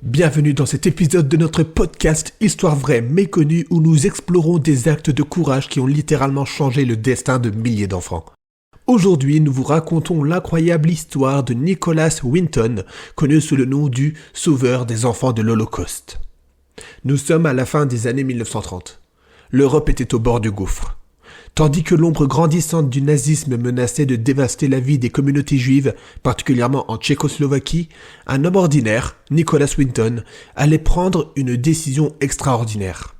Bienvenue dans cet épisode de notre podcast Histoire vraie méconnue où nous explorons des actes de courage qui ont littéralement changé le destin de milliers d'enfants. Aujourd'hui, nous vous racontons l'incroyable histoire de Nicholas Winton, connu sous le nom du sauveur des enfants de l'Holocauste. Nous sommes à la fin des années 1930. L'Europe était au bord du gouffre. Tandis que l'ombre grandissante du nazisme menaçait de dévaster la vie des communautés juives, particulièrement en Tchécoslovaquie, un homme ordinaire, Nicholas Winton, allait prendre une décision extraordinaire.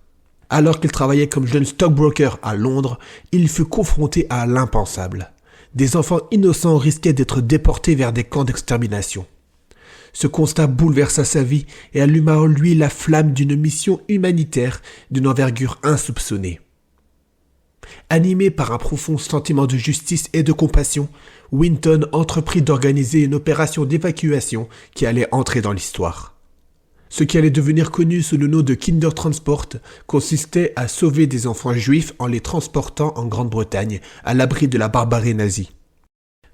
Alors qu'il travaillait comme jeune stockbroker à Londres, il fut confronté à l'impensable. Des enfants innocents risquaient d'être déportés vers des camps d'extermination. Ce constat bouleversa sa vie et alluma en lui la flamme d'une mission humanitaire d'une envergure insoupçonnée. Animé par un profond sentiment de justice et de compassion, Winton entreprit d'organiser une opération d'évacuation qui allait entrer dans l'histoire. Ce qui allait devenir connu sous le nom de Kindertransport consistait à sauver des enfants juifs en les transportant en Grande-Bretagne, à l'abri de la barbarie nazie.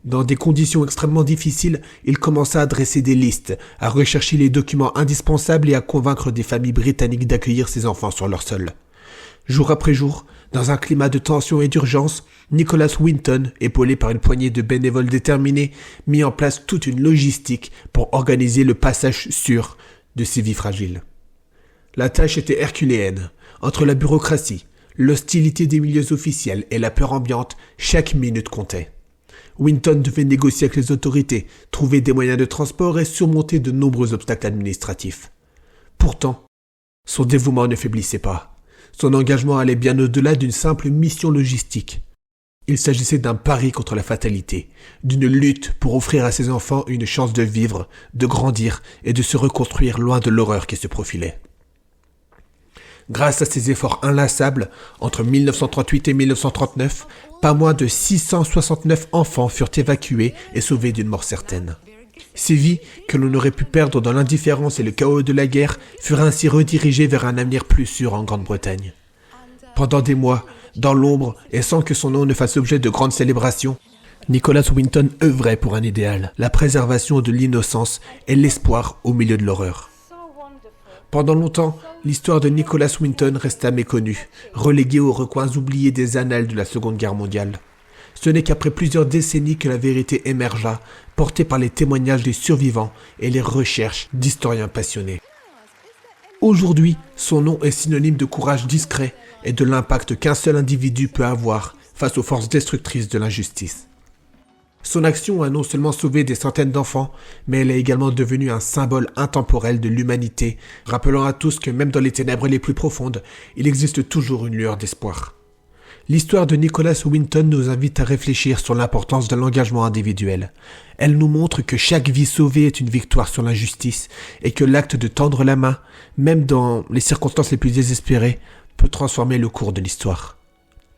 Dans des conditions extrêmement difficiles, il commença à dresser des listes, à rechercher les documents indispensables et à convaincre des familles britanniques d'accueillir ces enfants sur leur sol. Jour après jour, dans un climat de tension et d'urgence, Nicholas Winton, épaulé par une poignée de bénévoles déterminés, mit en place toute une logistique pour organiser le passage sûr de ces vies fragiles. La tâche était herculéenne. Entre la bureaucratie, l'hostilité des milieux officiels et la peur ambiante, chaque minute comptait. Winton devait négocier avec les autorités, trouver des moyens de transport et surmonter de nombreux obstacles administratifs. Pourtant, son dévouement ne faiblissait pas. Son engagement allait bien au-delà d'une simple mission logistique. Il s'agissait d'un pari contre la fatalité, d'une lutte pour offrir à ses enfants une chance de vivre, de grandir et de se reconstruire loin de l'horreur qui se profilait. Grâce à ses efforts inlassables, entre 1938 et 1939, pas moins de 669 enfants furent évacués et sauvés d'une mort certaine. Ces vies, que l'on aurait pu perdre dans l'indifférence et le chaos de la guerre, furent ainsi redirigées vers un avenir plus sûr en Grande-Bretagne. Pendant des mois, dans l'ombre et sans que son nom ne fasse l'objet de grandes célébrations, Nicholas Winton œuvrait pour un idéal, la préservation de l'innocence et l'espoir au milieu de l'horreur. Pendant longtemps, l'histoire de Nicholas Winton resta méconnue, reléguée aux recoins oubliés des annales de la Seconde Guerre mondiale. Ce n'est qu'après plusieurs décennies que la vérité émergea, portée par les témoignages des survivants et les recherches d'historiens passionnés. Aujourd'hui, son nom est synonyme de courage discret et de l'impact qu'un seul individu peut avoir face aux forces destructrices de l'injustice. Son action a non seulement sauvé des centaines d'enfants, mais elle est également devenue un symbole intemporel de l'humanité, rappelant à tous que même dans les ténèbres les plus profondes, il existe toujours une lueur d'espoir. L'histoire de Nicholas Winton nous invite à réfléchir sur l'importance de l'engagement individuel. Elle nous montre que chaque vie sauvée est une victoire sur l'injustice et que l'acte de tendre la main, même dans les circonstances les plus désespérées, peut transformer le cours de l'histoire.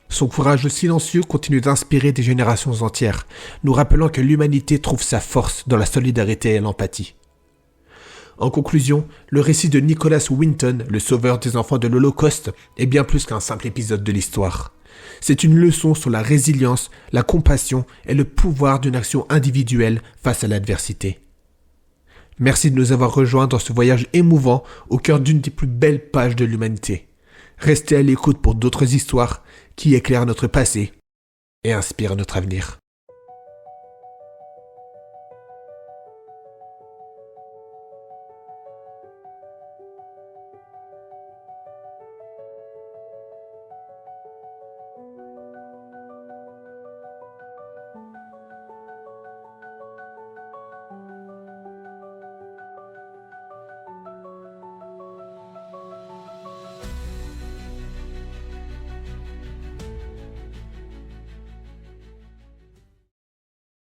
Son courage silencieux continue d'inspirer des générations entières, nous rappelant que l'humanité trouve sa force dans la solidarité et l'empathie. En conclusion, le récit de Nicholas Winton, le sauveur des enfants de l'Holocauste, est bien plus qu'un simple épisode de l'histoire. C'est une leçon sur la résilience, la compassion et le pouvoir d'une action individuelle face à l'adversité. Merci de nous avoir rejoints dans ce voyage émouvant au cœur d'une des plus belles pages de l'humanité. Restez à l'écoute pour d'autres histoires qui éclairent notre passé et inspirent notre avenir.